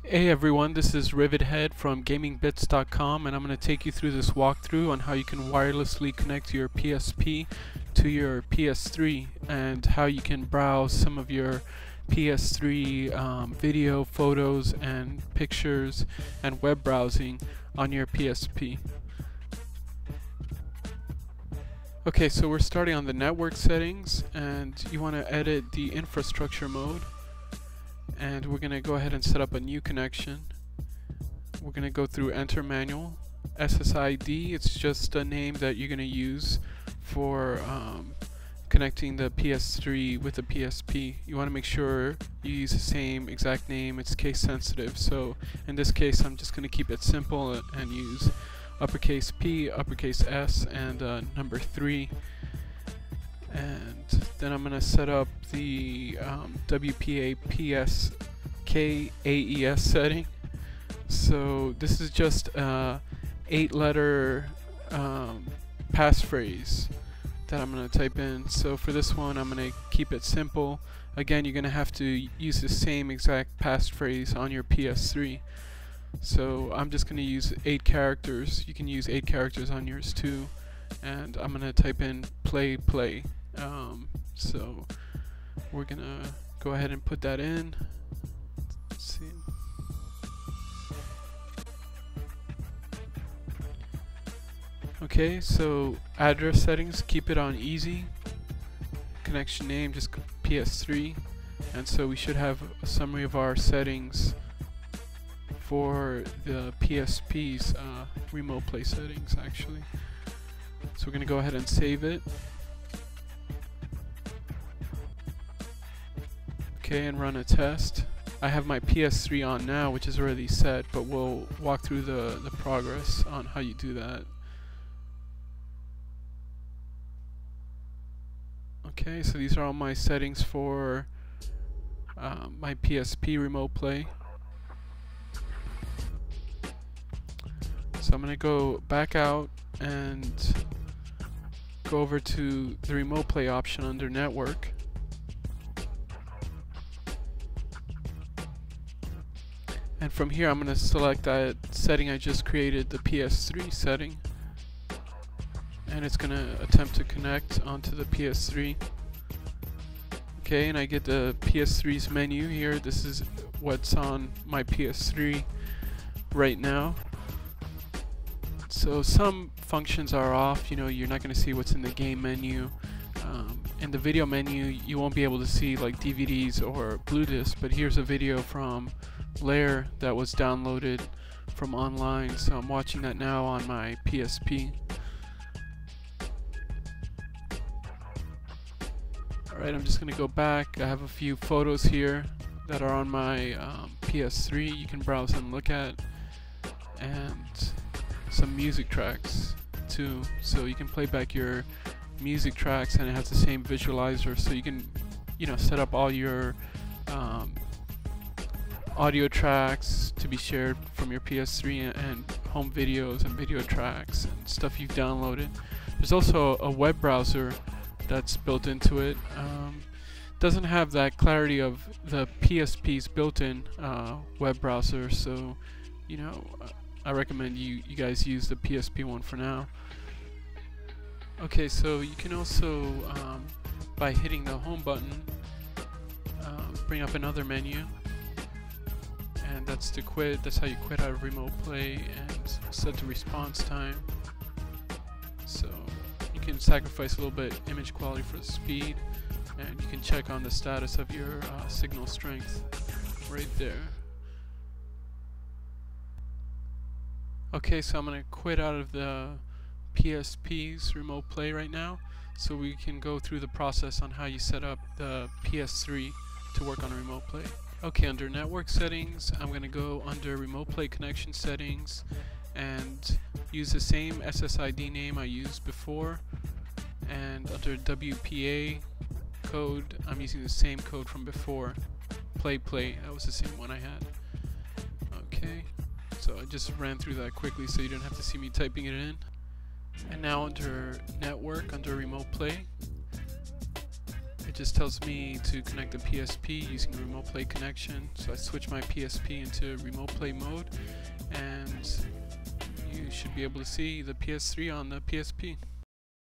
Hey everyone, this is Rivethead from gamingbits.com, and I'm going to take you through this walkthrough on how you can wirelessly connect your PSP to your PS3 and how you can browse some of your PS3 video, photos, and pictures and web browsing on your PSP. Okay, so we're starting on the network settings, and you want to edit the infrastructure mode. And we're going to go ahead and set up a new connection. We're going to go through enter manual. SSID, it's just a name that you're going to use for connecting the PS3 with the PSP. You want to make sure you use the same exact name. It's case sensitive, so in this case I'm just going to keep it simple and use uppercase P, uppercase S, and number 3. And then I'm going to set up the WPA PSK AES setting. So this is just a 8-letter passphrase that I'm going to type in. So for this one I'm going to keep it simple. Again, you're going to have to use the same exact passphrase on your PS3. So I'm just going to use 8 characters. You can use 8 characters on yours too. And I'm going to type in play. So we're gonna go ahead and put that in. Let's see. Okay, so address settings, keep it on easy. Connection name, just PS3. And so we should have a summary of our settings for the PSP's remote play settings actually. So we're gonna go ahead and save it. Okay, and run a test. I have my PS3 on now, which is already set, but we'll walk through the progress on how you do that. Okay, so these are all my settings for my PSP remote play. So I'm going to go back out and go over to the remote play option under network. And from here I'm going to select that setting I just created, the PS3 setting. And it's going to attempt to connect onto the PS3. Okay, and I get the PS3's menu here. This is what's on my PS3 right now. So some functions are off, you know, you're not going to see what's in the game menu. In the video menu you won't be able to see like DVDs or Blue Disc, but here's a video from Lair that was downloaded from online, so I'm watching that now on my PSP. Alright, I'm just going to go back. I have a few photos here that are on my PS3 you can browse and look at, and some music tracks too, so you can play back your music tracks, and it has the same visualizer, so you can, you know, set up all your audio tracks to be shared from your PS3 and home videos and video tracks and stuff you've downloaded. There's also a web browser that's built into it. Doesn't have that clarity of the PSP's built-in web browser, so you know, I recommend you guys use the PSP one for now. Okay, so you can also by hitting the home button bring up another menu, and that's to quit. That's how you quit out of remote play, and set the response time. So you can sacrifice a little bit image quality for the speed, and you can check on the status of your signal strength right there. Okay, so I'm going to quit out of the PSP's remote play right now, so we can go through the process on how you set up the PS3 to work on remote play. Okay, under network settings, I'm going to go under remote play connection settings and use the same SSID name I used before, and under WPA code I'm using the same code from before, play, that was the same one I had. Okay, so I just ran through that quickly so you don't have to see me typing it in. And now under network, under remote play, it just tells me to connect the PSP using a remote play connection. So I switch my PSP into remote play mode, and you should be able to see the PS3 on the PSP.